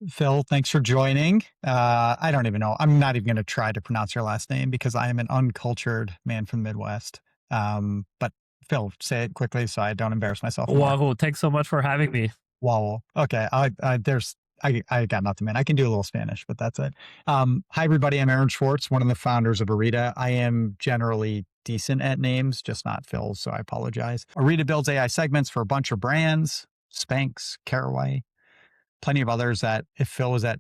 Phil, thanks for joining. I don't even know. I'm not even going to try to pronounce your last name because I am an uncultured man from the Midwest. But Phil, say it quickly so I don't embarrass myself more. Wahoo, thanks so much for having me. Wow. Okay. I got nothing, man. I can do a little Spanish, but that's it. Hi, everybody. I'm Aaron Schwartz, one of the founders of Orita. I am generally decent at names, just not Phil's, so I apologize. Orita builds AI segments for a bunch of brands, Spanx, Caraway, plenty of others that if Phil was at,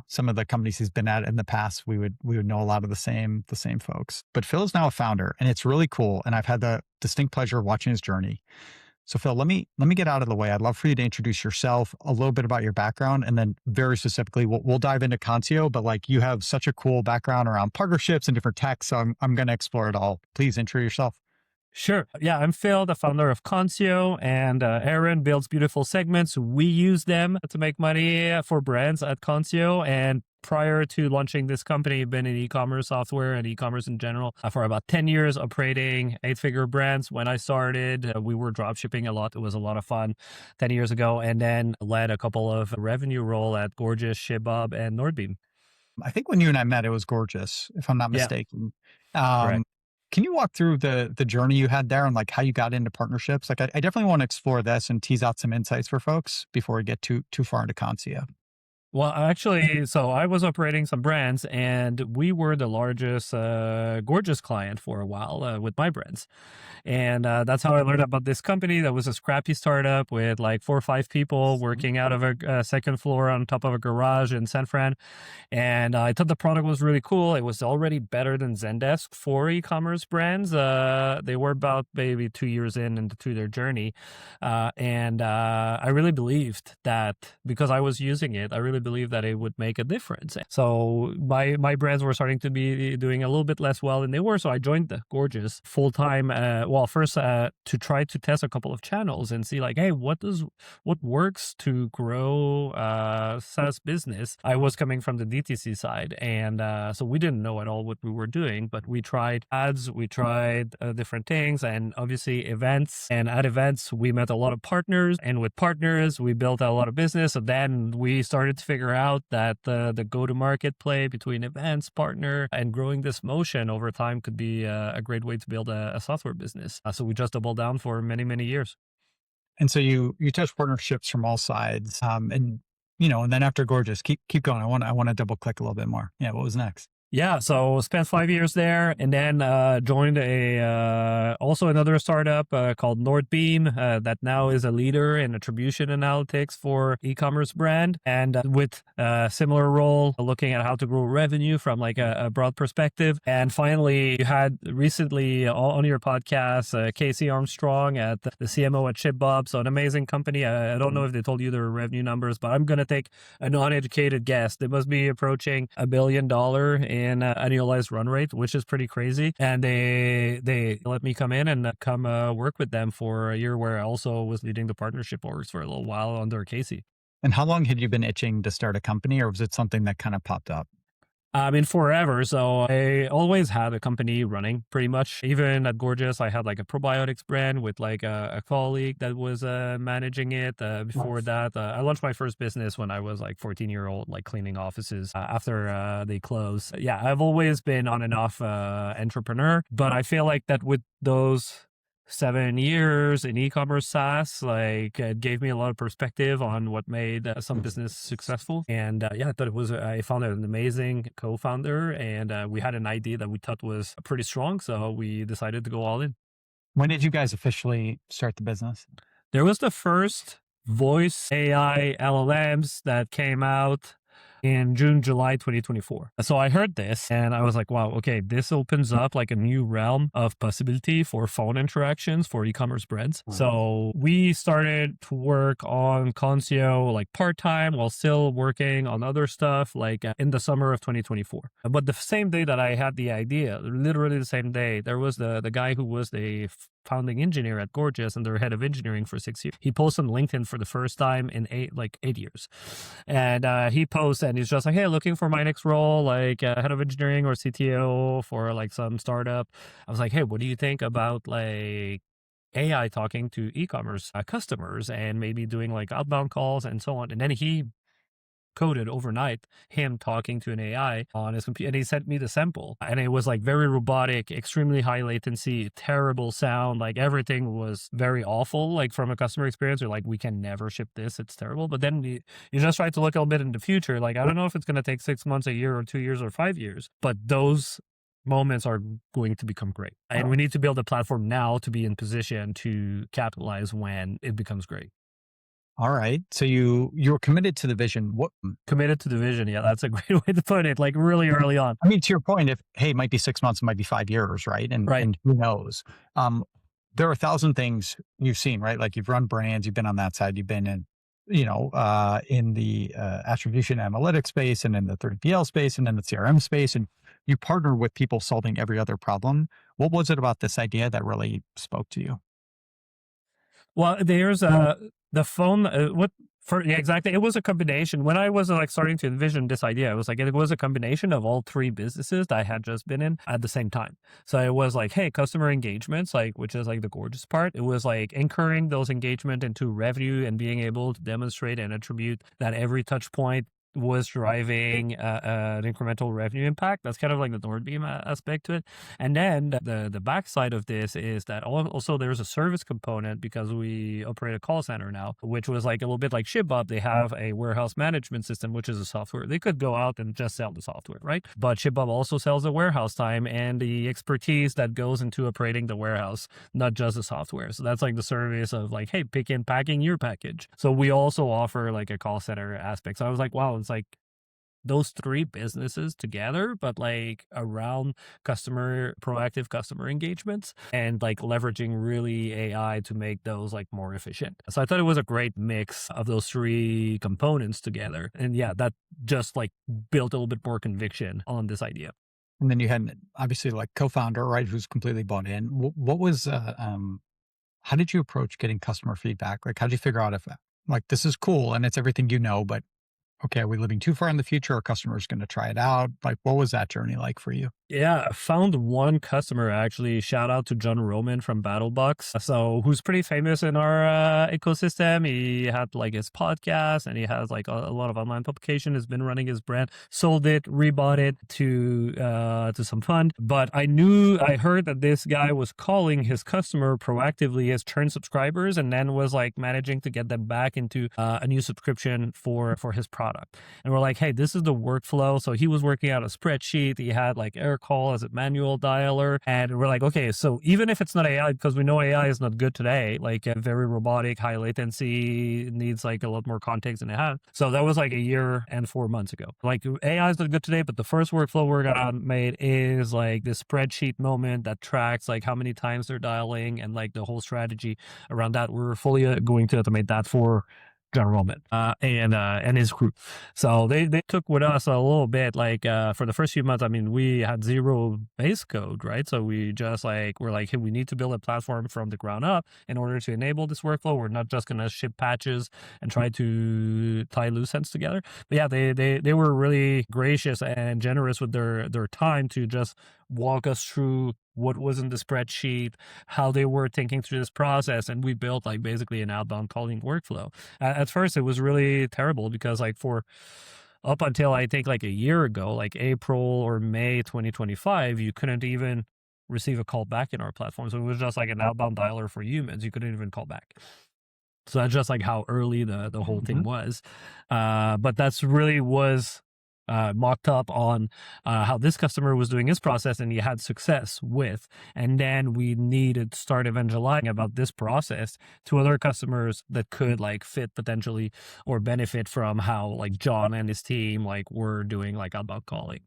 some of the companies he's been at in the past, we would know a lot of the same folks. But Phil is now a founder, and it's really cool. And I've had the distinct pleasure of watching his journey. So Phil, let me get out of the way. I'd love for you to introduce yourself, a little bit about your background, and then very specifically, we'll dive into Consio. But like, you have such a cool background around partnerships and different tech, so I'm going to explore it all. Please intro yourself. Sure. Yeah, I'm Phil, the founder of Consio, and Aaron builds beautiful segments. We use them to make money for brands at Consio. And prior to launching this company, I've been in e-commerce software and e-commerce in general for about 10 years, operating 8-figure brands. When I started, we were drop shipping a lot. It was a lot of fun 10 years ago, and then led a couple of revenue role at Gorgias, ShipBob, and Northbeam. I think when you and I met, it was Gorgias, if I'm not Yeah, mistaken. correct. Can you walk through the journey you had there and like how you got into partnerships? Like, I definitely want to explore this and tease out some insights for folks before we get too far into Consio. Well, actually, so I was operating some brands, and we were the largest Gorgias client for a while with my brands. And that's how I learned about this company that was a scrappy startup with like 4 or 5 people working out of a second floor on top of a garage in San Fran. And I thought the product was really cool. It was already better than Zendesk for e-commerce brands. They were about maybe 2 years into their journey. And I really believed that because I was using it, I really believed that it would make a difference. So my brands were starting to be doing a little bit less well than they were. So I joined the Gorgias full time. First to try to test a couple of channels and see like, hey, what works to grow SaaS business. I was coming from the DTC side, and so we didn't know at all what we were doing, but we tried ads, we tried different things, and obviously events. And at events, we met a lot of partners, and with partners, we built a lot of business. So then we started to figure out that the go-to-market play between events, partner, and growing this motion over time could be a great way to build a software business. So we just doubled down for many, many years. And so you touch partnerships from all sides. And then after Gorgias, keep going. I want to double click a little bit more. Yeah. What was next? Yeah, so spent 5 years there, and then joined also another startup called Northbeam that now is a leader in attribution analytics for e-commerce brand, and with a similar role, looking at how to grow revenue from like a broad perspective. And finally, you had recently on your podcast Casey Armstrong at the CMO at ShipBob, so an amazing company. I don't know if they told you their revenue numbers, but I'm gonna take a non-educated guess. They must be approaching $1 billion in annualized run rate, which is pretty crazy. And they let me come in and come work with them for a year, where I also was leading the partnership orgs for a little while under Casey. And how long had you been itching to start a company, or was it something that kind of popped up? Forever. So I always had a company running pretty much. Even at Gorgias, I had like a probiotics brand with like a colleague that was managing it. Before that, I launched my first business when I was like 14-year-old, like cleaning offices after they closed. Yeah, I've always been on and off entrepreneur, but I feel like that with those 7 years in e-commerce SaaS, like it gave me a lot of perspective on what made some business successful. And I thought I found an amazing co-founder, and we had an idea that we thought was pretty strong. So we decided to go all in. When did you guys officially start the business? There was the first voice AI LLMs that came out in June, July 2024. So I heard this and I was like, wow, okay, this opens up like a new realm of possibility for phone interactions for e-commerce brands. So we started to work on Consio like part-time while still working on other stuff like in the summer of 2024. But the same day that I had the idea, literally the same day, there was the guy who was the founding engineer at Gorgias and their head of engineering for 6 years. He posted on LinkedIn for the first time in 8 years. And he posts and he's just like, hey, looking for my next role, like head of engineering or CTO for like some startup. I was like, hey, what do you think about like AI talking to e-commerce customers and maybe doing like outbound calls and so on? And then he coded overnight him talking to an AI on his computer, and he sent me the sample, and it was like very robotic, extremely high latency, terrible sound, like everything was very awful. Like from a customer experience, you're like, we can never ship this, it's terrible. But then you just try to look a little bit in the future. Like, I don't know if it's going to take 6 months, a year, or 2 years, or 5 years, but those moments are going to become great. And we need to build a platform now to be in position to capitalize when it becomes great. All right. So you're committed to the vision. What Committed to the vision. Yeah, that's a great way to put it. Like really early on. I mean, to your point, if it might be 6 months, it might be 5 years, right? And who knows? There are 1,000 things you've seen, right? Like you've run brands, you've been on that side, you've been in, in the attribution analytics space, and in the 3PL space, and in the CRM space, and you partner with people solving every other problem. What was it about this idea that really spoke to you? Well, there's the phone. Exactly. It was a combination. When I was like starting to envision this idea, it was a combination of all three businesses that I had just been in at the same time. So it was like, hey, customer engagements, like, which is like the gorgeous part. It was like incurring those engagement into revenue and being able to demonstrate and attribute that every touch point was driving an incremental revenue impact. That's kind of like the Northbeam aspect to it. And then the backside of this is that also there's a service component, because we operate a call center now, which was like a little bit like ShipBob. They have a warehouse management system, which is a software. They could go out and just sell the software, right? But ShipBob also sells the warehouse time and the expertise that goes into operating the warehouse, not just the software. So that's like the service of like, hey, pick and packing your package. So we also offer like a call center aspect. So I was like, wow, it's like those three businesses together, but like around proactive customer engagements, and like leveraging really AI to make those like more efficient. So I thought it was a great mix of those three components together. And yeah, that just like built a little bit more conviction on this idea. And then you had obviously like co-founder, right, who's completely bought in. What was, how did you approach getting customer feedback? Like, how did you figure out if like, this is cool and it's everything but okay, are we living too far in the future? Are customers going to try it out? Like, what was that journey like for you? Yeah, I found one customer actually. Shout out to John Roman from BattleBox. So, who's pretty famous in our ecosystem. He had like his podcast, and he has like a lot of online publication. Has been running his brand, sold it, rebought it to some fund. But I heard that this guy was calling his customer proactively as churn subscribers, and then was like managing to get them back into a new subscription for his product. And we're like, hey, this is the workflow. So he was working out a spreadsheet. He had like Aircall as a manual dialer. And we're like, okay, so even if it's not AI, because we know AI is not good today, like very robotic, high latency, needs like a lot more context than it had. So that was like a year and 4 months ago. Like AI is not good today, but the first workflow we're gonna made is like the spreadsheet moment that tracks like how many times they're dialing, and like the whole strategy around that. We're fully going to automate that for John Roman and his crew. So they took with us a little bit, like for the first few months. I mean, we had zero base code, right? So we just like, we're like, hey, we need to build a platform from the ground up in order to enable this workflow. We're not just gonna ship patches and try to tie loose ends together. But yeah, they were really gracious and generous with their time to just walk us through what was in the spreadsheet, how they were thinking through this process. And we built like basically an outbound calling workflow. At first, it was really terrible, because like for up until I think like a year ago, like April or May 2025, you couldn't even receive a call back in our platform. So it was just like an outbound dialer for humans. You couldn't even call back. So that's just like how early the whole thing was. But that's really was mocked up on how this customer was doing his process and he had success with. And then we needed to start evangelizing about this process to other customers that could like fit potentially or benefit from how like John and his team like were doing like outbound calling.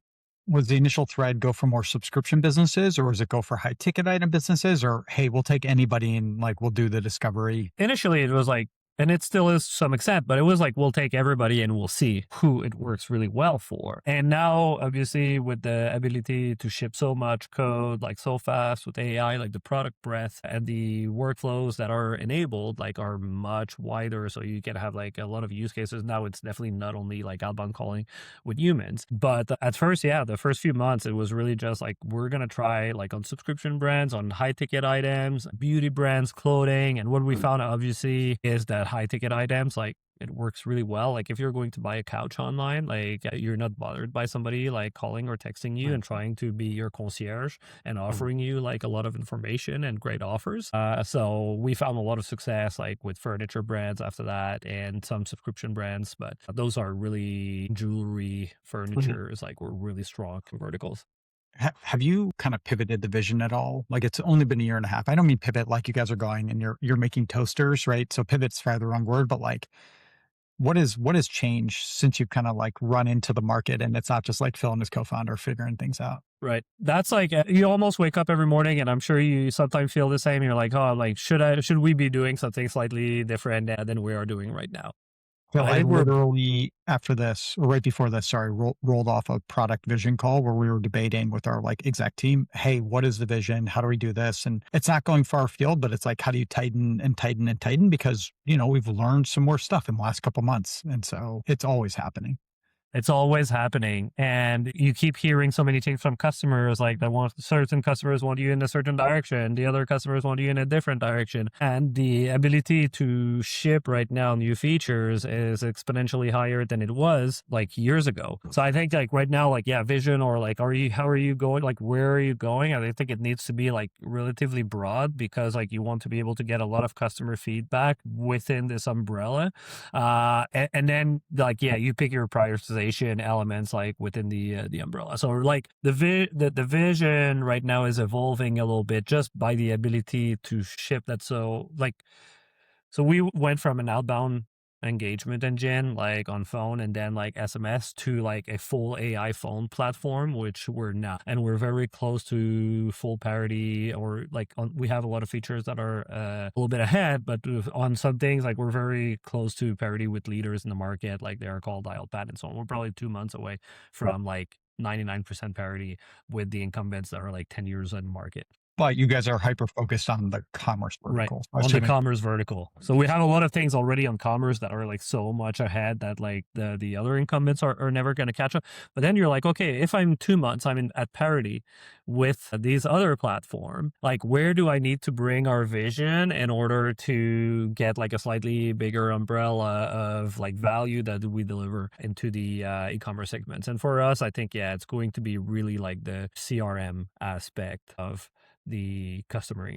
Was the initial thread go for more subscription businesses, or was it go for high ticket item businesses, or hey, we'll take anybody and like we'll do the discovery? Initially, it was like, and it still is to some extent, but it was like, we'll take everybody and we'll see who it works really well for. And now, obviously, with the ability to ship so much code, like so fast with AI, like the product breadth and the workflows that are enabled, like are much wider. So you can have like a lot of use cases. Now it's definitely not only like outbound calling with humans, but at first, yeah, the first few months, it was really just like, we're going to try like on subscription brands, on high ticket items, beauty brands, clothing. And what we found obviously is that high ticket items, like it works really well. Like if you're going to buy a couch online, like you're not bothered by somebody like calling or texting you and trying to be your concierge and offering you like a lot of information and great offers. So we found a lot of success like with furniture brands after that and some subscription brands, but those are really jewelry, furniture is like we're really strong verticals. Have you kind of pivoted the vision at all? Like it's only been a year and a half. I don't mean pivot like you guys are going and you're making toasters, right? So pivot's probably the wrong word, but like what has changed since you've kind of like run into the market and it's not just like Phil and his co-founder figuring things out? Right. That's like you almost wake up every morning, and I'm sure you sometimes feel the same. You're like, oh, like should we be doing something slightly different than we are doing right now? So I I think we're literally after this, or right before this, sorry, rolled off a product vision call where we were debating with our like exec team, hey, what is the vision? How do we do this? And it's not going far afield, but it's like, how do you tighten and tighten and tighten? Because, we've learned some more stuff in the last couple months. And so it's always happening. It's always happening. And you keep hearing so many things from customers, like certain customers want you in a certain direction. The other customers want you in a different direction. And the ability to ship right now new features is exponentially higher than it was like years ago. So I think like right now, like, yeah, vision or like, how are you going? Like, where are you going? I think it needs to be like relatively broad because like you want to be able to get a lot of customer feedback within this umbrella. And then like, yeah, you pick your prioritization elements like within the umbrella. So like the vision right now is evolving a little bit just by the ability to ship that. So we went from an outbound engagement engine like on phone and then like SMS to like a full AI phone platform, which we're now, and we're very close to full parity, or like we have a lot of features that are a little bit ahead, but on some things like we're very close to parity with leaders in the market like the Aircall, Dialpad and so on. We're probably 2 months away from like 99% parity with the incumbents that are like 10 years in the market. But you guys are hyper focused on the commerce Right. vertical. On the commerce vertical. So we have a lot of things already on commerce that are like so much ahead that like the other incumbents are never going to catch up. But then you're like, okay, if I'm 2 months, I'm at parity with these other platform, like where do I need to bring our vision in order to get like a slightly bigger umbrella of like value that we deliver into the e-commerce segments? And for us, I think, yeah, it's going to be really like the CRM aspect of the customer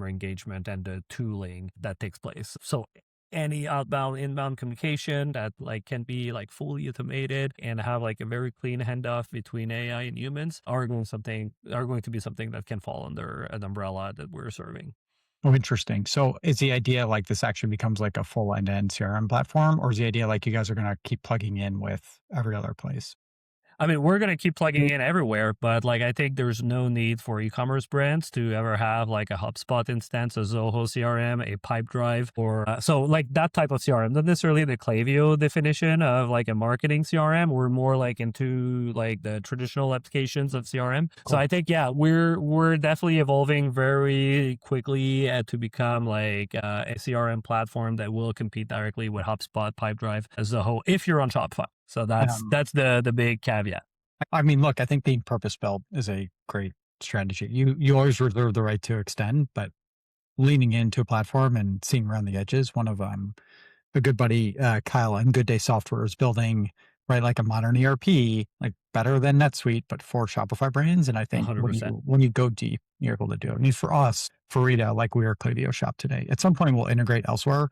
engagement and the tooling that takes place. So any outbound inbound communication that like can be like fully automated and have like a very clean handoff between AI and humans are going to be something that can fall under an umbrella that we're serving. Oh, interesting. So is the idea like this actually becomes like a full end-to-end CRM platform, or is the idea like you guys are going to keep plugging in with every other place? I mean, we're going to keep plugging in everywhere, but like, I think there's no need for e-commerce brands to ever have like a HubSpot instance, a Zoho CRM, a Pipedrive, or so like that type of CRM, not necessarily the Klaviyo definition of like a marketing CRM. We're more like into like the traditional applications of CRM. Cool. So I think, yeah, we're definitely evolving very quickly to become like a CRM platform that will compete directly with HubSpot, Pipedrive, Zoho, if you're on Shopify. So that's the big caveat. I mean, look, I think being purpose-built is a great strategy. You always reserve the right to extend, but leaning into a platform and seeing around the edges. One of a good buddy, Kyle and Good Day Software is building, right, like a modern ERP, like better than NetSuite, but for Shopify brands. And I think 100%. when you go deep, you're able to do it. I mean, for us, for Orita, like we are Klaviyo Shop today. At some point, we'll integrate elsewhere.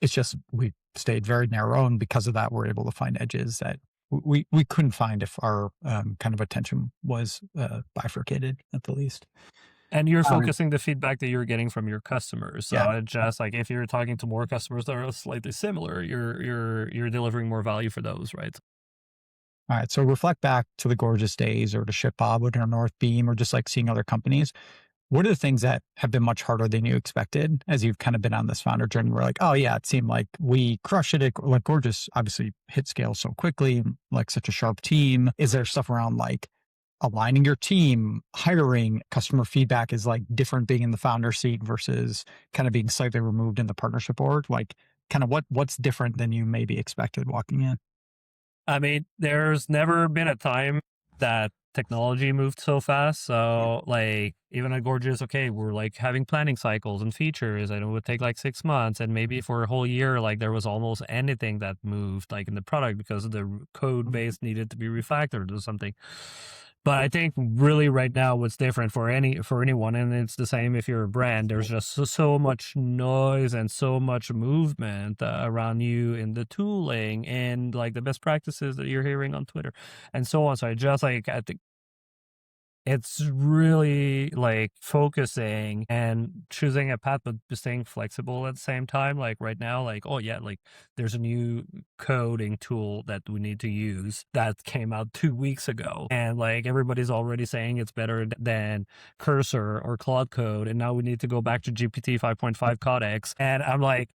It's just we stayed very narrow, and because of that, we're able to find edges that we couldn't find if our kind of attention was bifurcated at the least. And you're focusing the feedback that you're getting from your customers. So Yeah. it's just like if you're talking to more customers that are slightly similar, you're delivering more value for those, right? All right. So reflect back to the Gorgias days or to ShipBob or to Northbeam or just like seeing other companies. What are the things that have been much harder than you expected as you've kind of been on this founder journey? We're like, oh yeah, it seemed like we crushed it. Like Gorgias obviously hit scale so quickly, like such a sharp team. Is there stuff around like aligning your team, hiring, customer feedback is like different being in the founder seat versus kind of being slightly removed in the partnership org? Like kind of what's different than you maybe expected walking in? I mean, there's never been a time that technology moved so fast. So like even at Gorgias, okay, we're like having planning cycles and features, and it would take like 6 months, and maybe for a whole year, like there was almost anything that moved like in the product because the code base needed to be refactored or something. But I think really right now what's different for anyone, and it's the same if you're a brand, there's just so much noise and so much movement around you in the tooling and like the best practices that you're hearing on Twitter and so on. So I think it's really like focusing and choosing a path, but staying flexible at the same time. Like right now, like, oh yeah, like there's a new coding tool that we need to use that came out 2 weeks ago. And like everybody's already saying it's better than Cursor or Claude Code. And now we need to go back to GPT 5.5 Codex. And I'm like,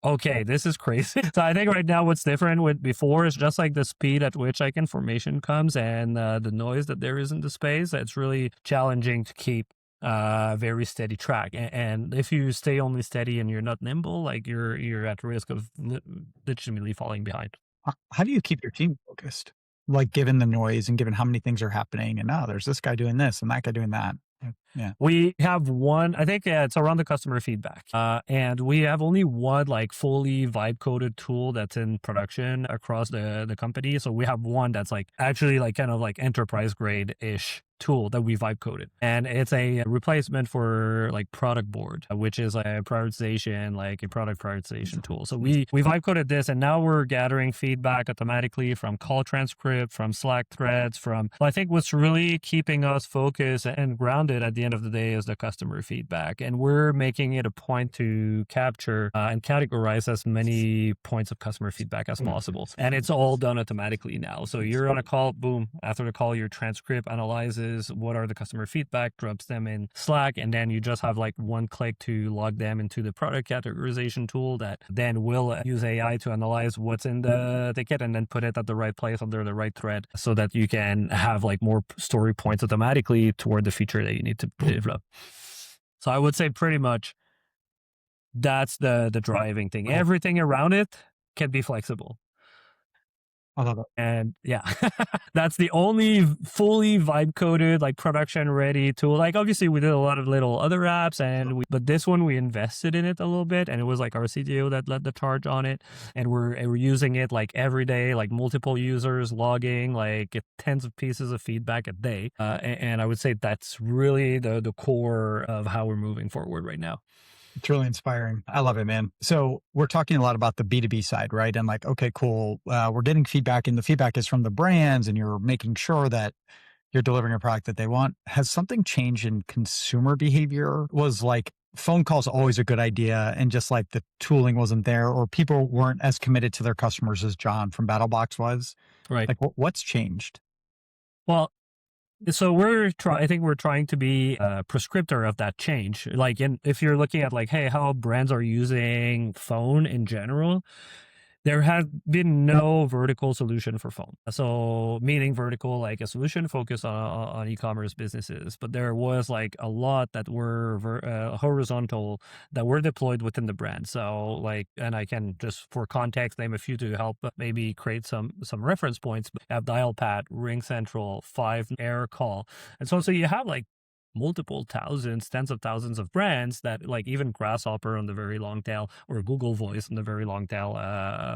okay, this is crazy. So I think right now what's different with before is just like the speed at which like information comes and the noise that there is in the space. It's really challenging to keep very steady track. And if you stay only steady and you're not nimble, like you're at risk of legitimately falling behind. How do you keep your team focused? Like given the noise and given how many things are happening and there's this guy doing this and that guy doing that. Yeah. We have one, I think it's around the customer feedback. And we have only one like fully vibe coded tool that's in production across the company. So we have one that's like actually like kind of like enterprise grade ish tool that we vibe coded. And it's a replacement for like Productboard, which is a prioritization, like a product prioritization tool. So we vibe coded this, and now we're gathering feedback automatically from call transcript, from Slack threads, I think what's really keeping us focused and grounded at the end of the day is the customer feedback. And we're making it a point to capture and categorize as many points of customer feedback as possible. And it's all done automatically now. So you're on a call, boom, after the call, your transcript analyzes what are the customer feedback, drops them in Slack, and then you just have like one click to log them into the product categorization tool that then will use AI to analyze what's in the ticket and then put it at the right place under the right thread so that you can have like more story points automatically toward the feature that you need to develop. So I would say pretty much that's the driving thing. Everything around it can be flexible. I love it. And yeah, that's the only fully vibe coded, like production ready tool. Like obviously we did a lot of little other apps but this one we invested in it a little bit, and it was like our CTO that led the charge on it. And we're using it like every day, like multiple users logging, like tens of pieces of feedback a day. And I would say that's really the core of how we're moving forward right now. It's really inspiring. I love it, man. So we're talking a lot about the B2B side, right? And like, okay, cool. We're getting feedback, and the feedback is from the brands, and you're making sure that you're delivering a product that they want. Has something changed in consumer behavior? Was like phone calls always a good idea, and just like the tooling wasn't there, or people weren't as committed to their customers as John from BattleBox was? Right. Like what's changed? Well, so I think we're trying to be a prescriptor of that change. Like if you're looking at like, hey, how brands are using phone in general, there has been no vertical solution for phone. So meaning vertical, like a solution focused on e-commerce businesses, but there was like a lot that were horizontal that were deployed within the brand. So like, and I can just for context name a few to help maybe create some reference points. You have Dialpad, Ring Central, Five, Aircall, and so you have like multiple thousands, tens of thousands of brands that like even Grasshopper on the very long tail, or Google Voice on the very long tail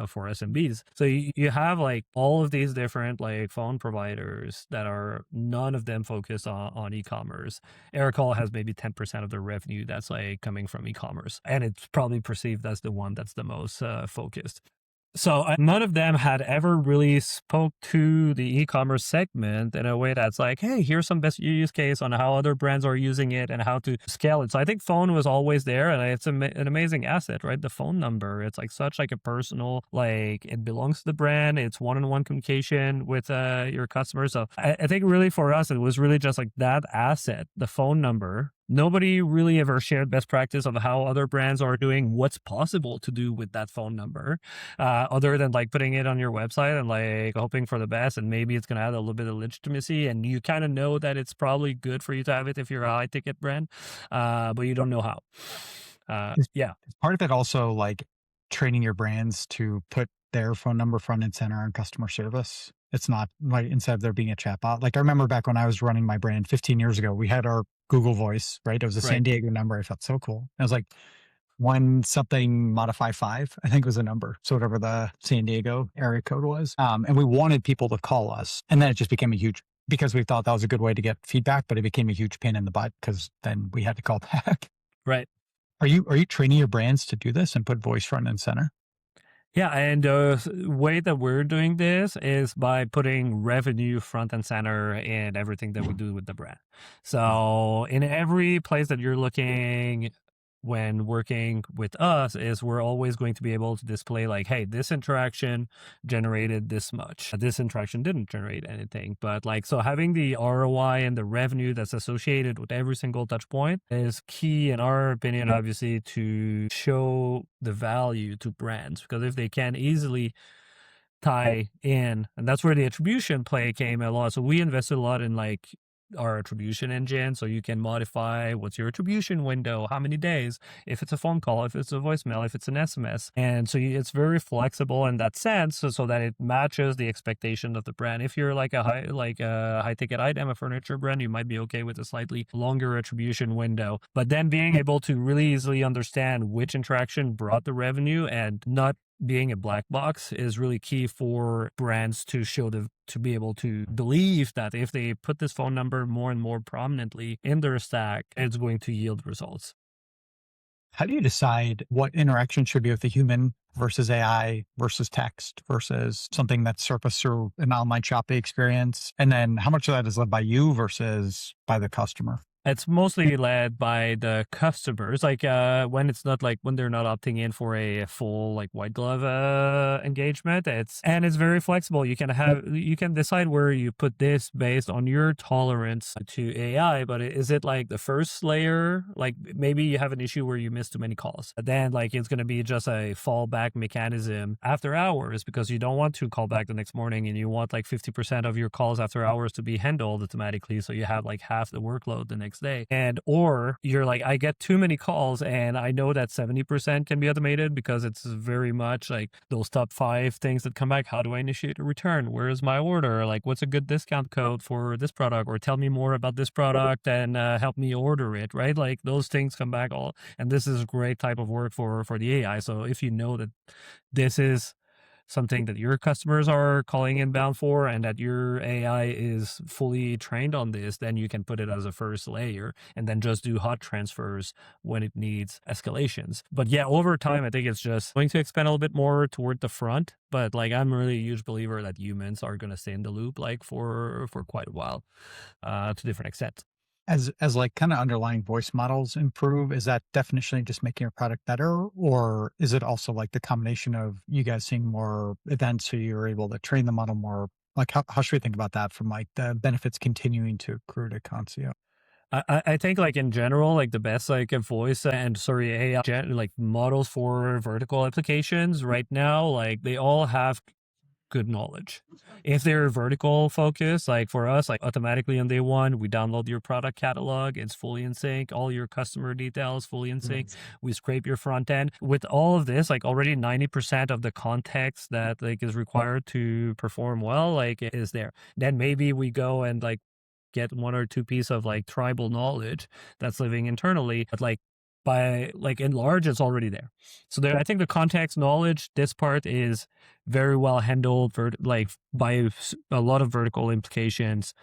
for SMBs. So you have like all of these different like phone providers that are none of them focused on e-commerce. Aircall has maybe 10% of their revenue that's like coming from e-commerce, and it's probably perceived as the one that's the most focused. So none of them had ever really spoke to the e-commerce segment in a way that's like, hey, here's some best use case on how other brands are using it and how to scale it. So I think phone was always there, and it's an amazing asset, right? The phone number, it's like such like a personal, like it belongs to the brand. It's one-on-one communication with your customers. So I think really for us, it was really just like that asset, the phone number. Nobody really ever shared best practice of how other brands are doing what's possible to do with that phone number, other than like putting it on your website and like hoping for the best. And maybe it's going to add a little bit of legitimacy. And you kind of know that it's probably good for you to have it if you're a high ticket brand, but you don't know how. Yeah. Is part of it also like training your brands to put their phone number front and center on customer service? It's not like instead of there being a chatbot. Like I remember back when I was running my brand 15 years ago, we had our Google Voice, right? It was a San Right. Diego number. I felt so cool. I was like, one something modify 5, I think was the number. So whatever the San Diego area code was. And we wanted people to call us. And then it just became a huge, because we thought that was a good way to get feedback, but it became a huge pain in the butt because then we had to call back. Right. Are you training your brands to do this and put voice front and center? Yeah, and the way that we're doing this is by putting revenue front and center in everything that we do with the brand. So in every place that you're looking when working with us is we're always going to be able to display like, hey, this interaction generated this much. This interaction didn't generate anything. But like, so having the ROI and the revenue that's associated with every single touch point is key in our opinion, obviously, to show the value to brands, because if they can easily tie in, and that's where the attribution play came a lot. So we invested a lot in like our attribution engine, so you can modify what's your attribution window, how many days, if it's a phone call, if it's a voicemail, if it's an SMS. And so it's very flexible in that sense, so that it matches the expectation of the brand. If you're like a high ticket item, a furniture brand, you might be okay with a slightly longer attribution window. But then being able to really easily understand which interaction brought the revenue and not being a black box is really key for brands to be able to believe that if they put this phone number more and more prominently in their stack, it's going to yield results. How do you decide what interaction should be with a human versus AI versus text versus something that's surfaced through an online shopping experience? And then how much of that is led by you versus by the customer? It's mostly led by the customers, like when it's not like when they're not opting in for a full like white glove engagement. It's very flexible. You can decide where you put this based on your tolerance to AI. But is it like the first layer? Like maybe you have an issue where you miss too many calls. Then like it's going to be just a fallback mechanism after hours, because you don't want to call back the next morning and you want like 50% of your calls after hours to be handled automatically. So you have like half the workload the next day. Or you're like, I get too many calls and I know that 70% can be automated because it's very much like those top 5 things that come back. How do I initiate a return? Where is my order? Like, what's a good discount code for this product? Or tell me more about this product and help me order it, right? Like those things come back all, and this is a great type of work for the AI. So if you know that this is something that your customers are calling inbound for and that your AI is fully trained on this, then you can put it as a first layer and then just do hot transfers when it needs escalations. But yeah, over time, I think it's just going to expand a little bit more toward the front. But like, I'm really a huge believer that humans are going to stay in the loop like for quite a while to different extents. As like kind of underlying voice models improve, is that definitionally just making your product better? Or is it also like the combination of you guys seeing more events so you're able to train the model more? Like how should we think about that from like the benefits continuing to accrue to Consio? I think like in general, like the best like a voice and AI like models for vertical applications right now, like they all have good knowledge. If they're vertical focused, like for us, like automatically on day one, we download your product catalog. It's fully in sync. All your customer details fully in sync. We scrape your front end. With all of this, like already 90% of the context that like is required to perform well, like is there. Then maybe we go and like get 1 or 2 pieces of like tribal knowledge that's living internally, but like by like in large, it's already there. So there, I think the context knowledge, this part is very well handled like by a lot of vertical implications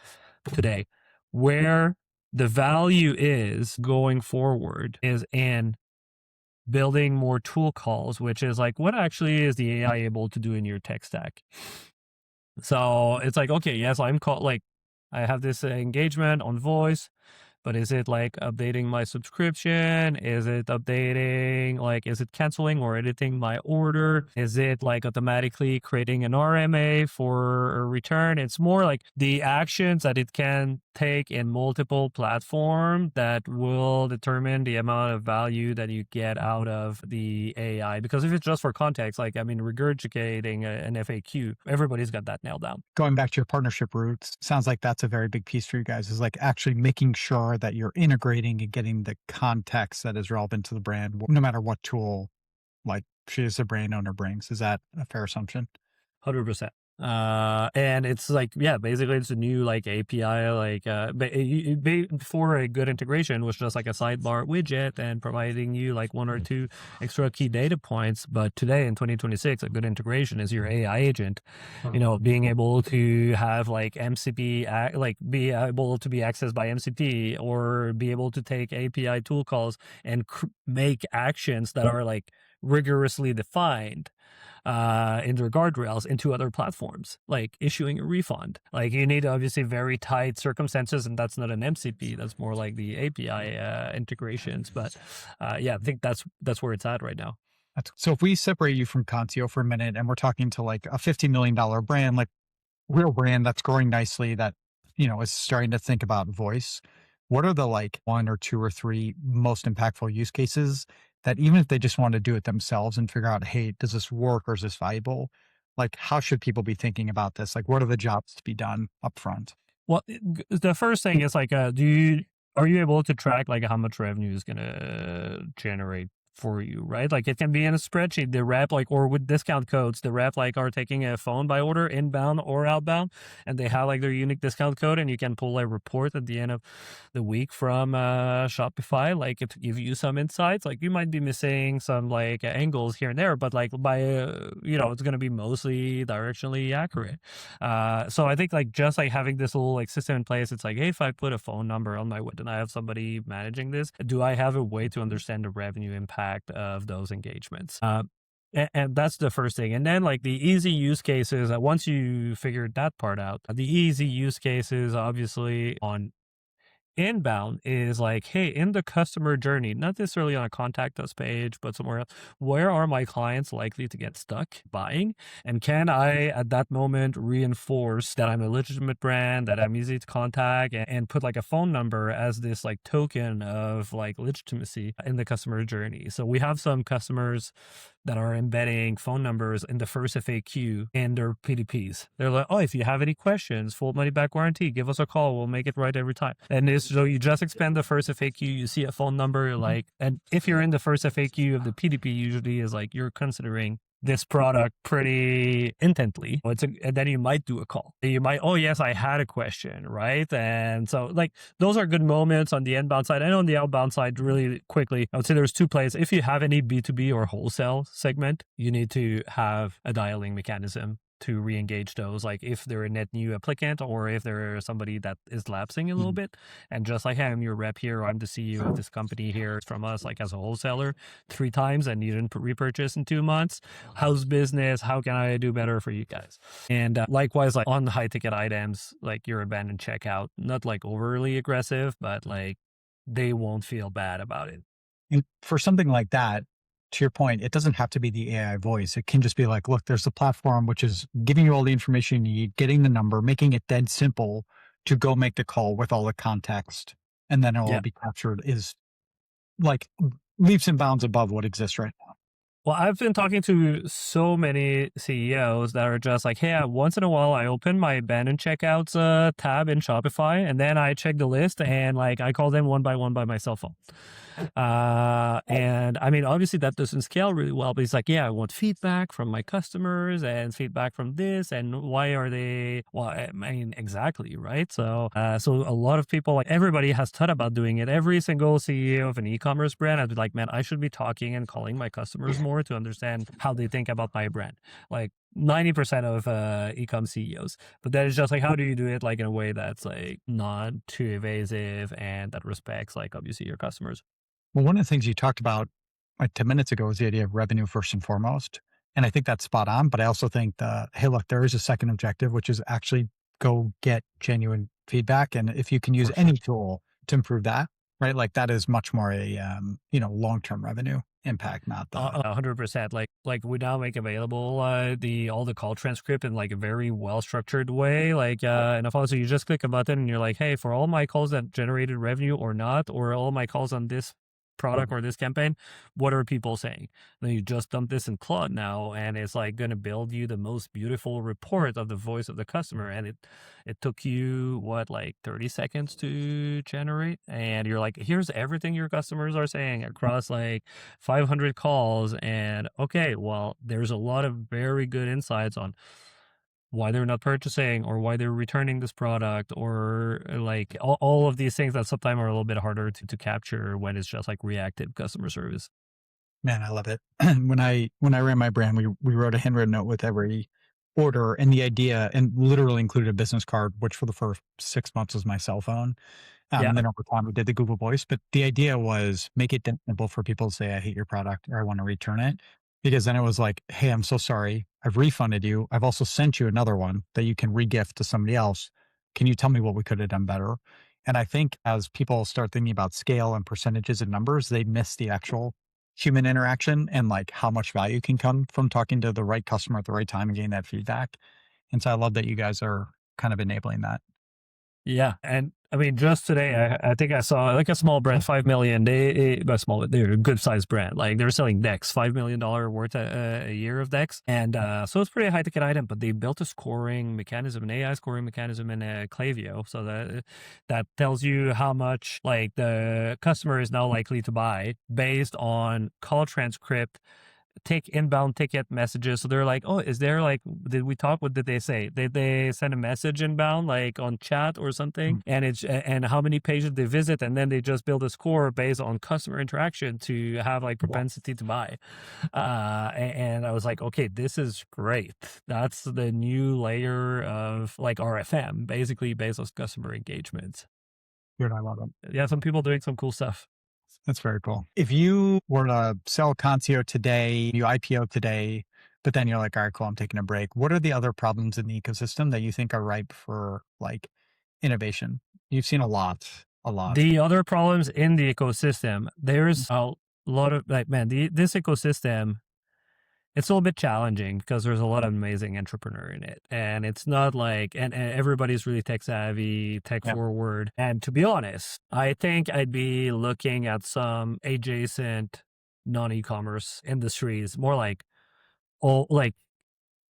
today. Where the value is going forward is in building more tool calls, which is like, what actually is the AI able to do in your tech stack? So it's like, okay, yes, I'm called like, I have this engagement on voice, but is it like updating my subscription? Is it updating, like, is it canceling or editing my order? Is it like automatically creating an RMA for a return? It's more like the actions that it can take in multiple platforms that will determine the amount of value that you get out of the AI. Because if it's just for context, like, I mean, regurgitating an FAQ, everybody's got that nailed down. Going back to your partnership roots, sounds like that's a very big piece for you guys, is like actually making sure that you're integrating and getting the context that is relevant to the brand, no matter what tool like she as a brand owner brings. Is that a fair assumption? 100%. And it's like, yeah, basically it's a new like API, like, before a good integration was just like a sidebar widget and providing you like one or two extra key data points. But today in 2026, a good integration is your AI agent, being able to have like MCP, like be able to be accessed by MCP, or be able to take API tool calls and make actions that are like rigorously defined in their guardrails into other platforms, like issuing a refund. Like you need obviously very tight circumstances, and that's not an MCP. That's more like the API integrations. But yeah, I think that's where it's at right now. So if we separate you from Consio for a minute and we're talking to like a $50 million brand, like real brand that's growing nicely, that, is starting to think about voice, what are the like one or two or three most impactful use cases that even if they just want to do it themselves and figure out, hey, does this work or is this valuable? Like, how should people be thinking about this? Like, what are the jobs to be done up front? Well, the first thing is like, are you able to track like how much revenue is gonna generate for you, right? Like it can be in a spreadsheet. The rep, like, or with discount codes, the rep like are taking a phone by order, inbound or outbound, and they have like their unique discount code, and you can pull a report at the end of the week from Shopify, like to give you some insights. Like you might be missing some like angles here and there, but like by it's gonna be mostly directionally accurate. So I think like just like having this little like system in place, it's like, hey, if I put a phone number on my and I have somebody managing this, do I have a way to understand the revenue impact of those engagements? And that's the first thing. And then like the easy use cases, once you figured that part out, the easy use cases obviously on inbound is like, hey, in the customer journey, not necessarily on a contact us page, but somewhere else, where are my clients likely to get stuck buying? And can I, at that moment, reinforce that I'm a legitimate brand, that I'm easy to contact, and put like a phone number as this like token of like legitimacy in the customer journey? So we have some customers that are embedding phone numbers in the first FAQ in their PDPs. They're like, oh, if you have any questions, full money back guarantee, give us a call. We'll make it right every time. And it's, so you just expand the first FAQ, you see a phone number, like, and if you're in the first FAQ of the PDP, usually is like you're considering this product pretty intently. And then you might do a call. You might, oh yes, I had a question, right? And so like those are good moments on the inbound side. And on the outbound side, really quickly, I would say there's two plays. If you have any B2B or wholesale segment, you need to have a dialing mechanism to re-engage those, like if they're a net new applicant or if they're somebody that is lapsing a little bit. And just like, hey, I'm your rep here, or I'm the CEO of this company here from us, like as a wholesaler 3 times and you didn't repurchase in 2 months. How's business? How can I do better for you guys? And likewise, like on the high ticket items, like your abandoned checkout, not like overly aggressive, but like they won't feel bad about it. And for something like that, to your point, it doesn't have to be the AI voice. It can just be like, look, there's a platform which is giving you all the information you need, getting the number, making it dead simple to go make the call with all the context. And then it will be captured, is like leaps and bounds above what exists right now. Well, I've been talking to so many CEOs that are just like, hey, once in a while I open my abandoned checkouts tab in Shopify, and then I check the list and like I call them one by my cell phone. And I mean, obviously that doesn't scale really well, but it's like, yeah, I want feedback from my customers and feedback from this, and why are they, well, I mean, exactly, right? So so a lot of people, like everybody has thought about doing it. Every single CEO of an e-commerce brand, I'd be like, man, I should be talking and calling my customers more to understand how they think about my brand. Like 90% of e-com CEOs. But then it's just like, how do you do it like in a way that's like not too evasive and that respects like obviously your customers? Well, one of the things you talked about like 10 minutes ago is the idea of revenue first and foremost. And I think that's spot on. But I also think hey, look, there is a second objective, which is actually go get genuine feedback. And if you can use any tool to improve that, right? Like that is much more a, long-term revenue impact, not the 100%. Like we now make available all the call transcript in like a very well structured way. Like and if also you just click a button and you're like, hey, for all my calls that generated revenue or not, or all my calls on this product or this campaign, what are people saying? Then you just dump this in Claude now, and it's like going to build you the most beautiful report of the voice of the customer. And it took you what, like 30 seconds to generate, and you're like, here's everything your customers are saying across like 500 calls. And okay, well, there's a lot of very good insights on why they're not purchasing or why they're returning this product, or like all of these things that sometimes are a little bit harder to capture when it's just like reactive customer service. Man, I love it. When I ran my brand, we wrote a handwritten note with every order, and the idea, and literally included a business card, which for the first 6 months was my cell phone. Yeah. And then over time we did the Google Voice, but the idea was make it simple for people to say, I hate your product or I want to return it. Because then it was like, hey, I'm so sorry. I've refunded you. I've also sent you another one that you can regift to somebody else. Can you tell me what we could have done better? And I think as people start thinking about scale and percentages and numbers, they miss the actual human interaction and like how much value can come from talking to the right customer at the right time and getting that feedback. And so I love that you guys are kind of enabling that. Yeah. And I mean, just today, I think I saw like a small brand, 5 million, they're a good sized brand. Like they're selling decks, $5 million worth a year of decks. And so it's pretty high ticket item, but they built a scoring mechanism, an AI scoring mechanism in Klaviyo. So that tells you how much like the customer is now likely to buy based on call transcript, take inbound ticket messages. So they're like, oh, is there like, did we talk? What did they say? Did they send a message inbound, like on chat or something? And how many pages they visit. And then they just build a score based on customer interaction to have like propensity to buy. And I was like, okay, this is great. That's the new layer of like RFM, basically based on customer engagement. Good. I love it. Yeah. Some people doing some cool stuff. That's very cool. If you were to sell Consio today, you IPO today, but then you're like, all right, cool, I'm taking a break. What are the other problems in the ecosystem that you think are ripe for like innovation? You've seen a lot. The other problems in the ecosystem, there's a lot of like, man, this ecosystem, it's a little bit challenging because there's a lot of amazing entrepreneur in it. And it's not like, and everybody's really tech savvy, tech forward. And to be honest, I think I'd be looking at some adjacent non-e-commerce industries, more like,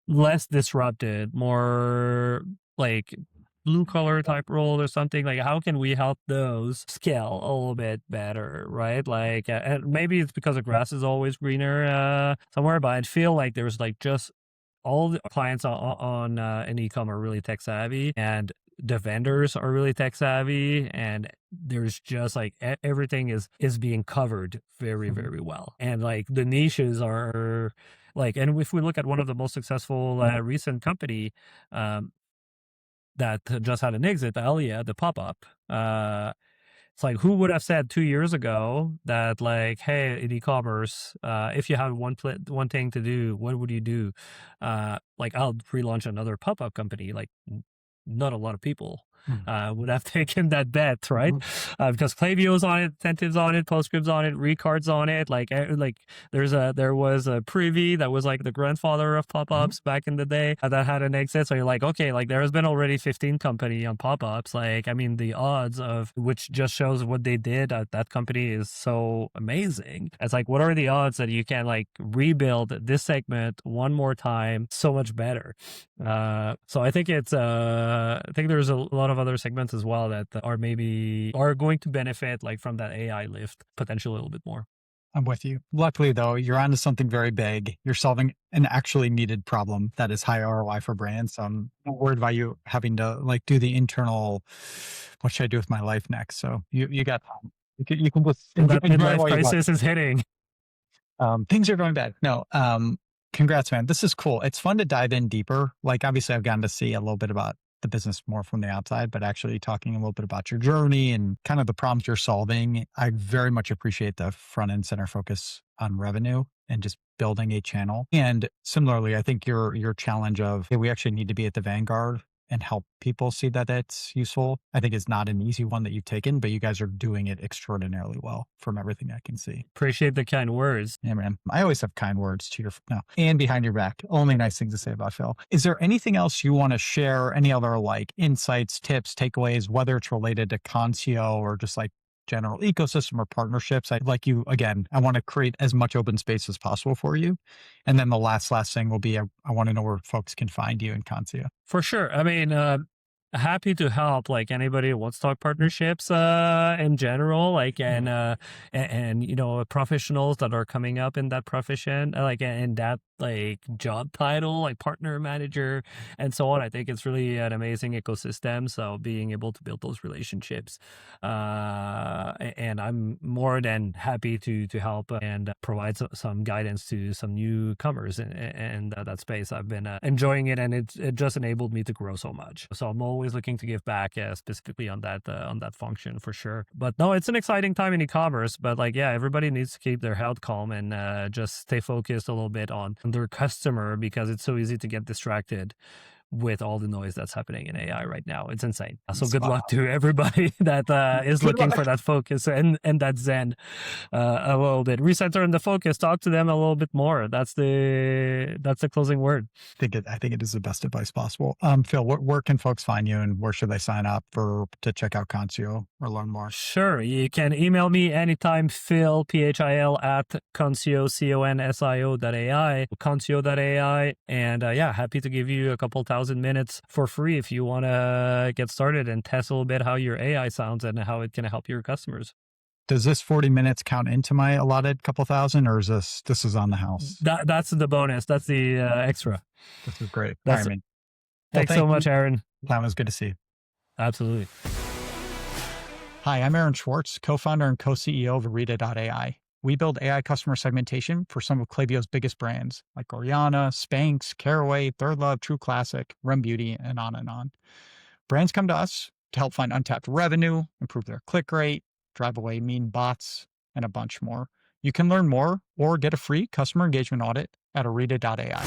less disrupted, more like blue collar type role or something. Like how can we help those scale a little bit better, right? Like and maybe it's because the grass is always greener somewhere, but I feel like there's like just all the clients on an e-com are really tech savvy, and the vendors are really tech savvy, and there's just like everything is being covered very, very well. And like the niches are like, and if we look at one of the most successful recent company that just had an exit, Alia, the pop-up, it's like, who would have said 2 years ago that like, hey, in e-commerce, if you have one thing to do, what would you do? Like I'll relaunch another pop-up company. Like not a lot of people would have taken that bet, right? Because Klaviyo's on it, Incentives on it, Postscript's on it, Recard's on it. Like there was a Privy that was like the grandfather of pop-ups back in the day that had an exit. So you're like, okay, like there has been already 15 company on pop-ups. Like, I mean, the odds of, which just shows what they did at that company is so amazing. It's like, what are the odds that you can like rebuild this segment one more time so much better? So I think I think there's a lot of other segments as well that are going to benefit like from that AI lift potentially a little bit more. I'm with you. Luckily though, you're onto something very big. You're solving an actually needed problem that is high ROI for brands. So I'm not worried about you having to like do the internal, what should I do with my life next? So you got time. You can just that midlife crisis is hitting. Things are going bad. No, congrats, man. This is cool. It's fun to dive in deeper. Like obviously I've gotten to see a little bit about the business more from the outside, but actually talking a little bit about your journey and kind of the problems you're solving. I very much appreciate the front end center focus on revenue and just building a channel. And similarly, I think your challenge of, hey, we actually need to be at the vanguard and help people see that that's useful, I think is not an easy one that you've taken, but you guys are doing it extraordinarily well from everything I can see. Appreciate the kind words. Yeah, man. I always have kind words to and behind your back. Only nice things to say about Phil. Is there anything else you want to share? Any other like insights, tips, takeaways, whether it's related to Consio or just like general ecosystem or partnerships? I want to create as much open space as possible for you. And then the last thing will be, I want to know where folks can find you in Consio. For sure. I mean, happy to help like anybody who wants to talk partnerships in general, like and you know, professionals that are coming up in that profession, like in that like job title, like partner manager, and so on. I think it's really an amazing ecosystem. So being able to build those relationships, and I'm more than happy to help and provide some guidance to some newcomers in that space. I've been enjoying it, and it just enabled me to grow so much. So I'm always looking to give back, specifically on that function for sure. But no, it's an exciting time in e-commerce. But like, yeah, everybody needs to keep their head calm and just stay focused a little bit on their customer, because it's so easy to get distracted with all the noise that's happening in AI right now. It's insane. So good luck to everybody that is looking for that focus and that zen a little bit. Recenter in the focus. Talk to them a little bit more. That's the closing word. I think it is the best advice possible. Phil, where can folks find you, and where should they sign up to check out Consio or learn more? Sure. You can email me anytime, Phil, PHIL at Consio, CONSIO.ai, Consio.ai. And happy to give you a couple thousand minutes for free if you want to get started and test a little bit how your AI sounds and how it can help your customers. Does this 40 minutes count into my allotted couple thousand, or is this is on the house? That's the bonus. That's the extra. This is great. Thanks so much, Aaron. That was good to see you. Absolutely. Hi, I'm Aaron Schwartz, co-founder and co-CEO of Orita.ai. We build AI customer segmentation for some of Klaviyo's biggest brands like Gorgias, Spanx, Caraway, Third Love, True Classic, Run Beauty, and on and on. Brands come to us to help find untapped revenue, improve their click rate, drive away mean bots, and a bunch more. You can learn more or get a free customer engagement audit at Orita.ai.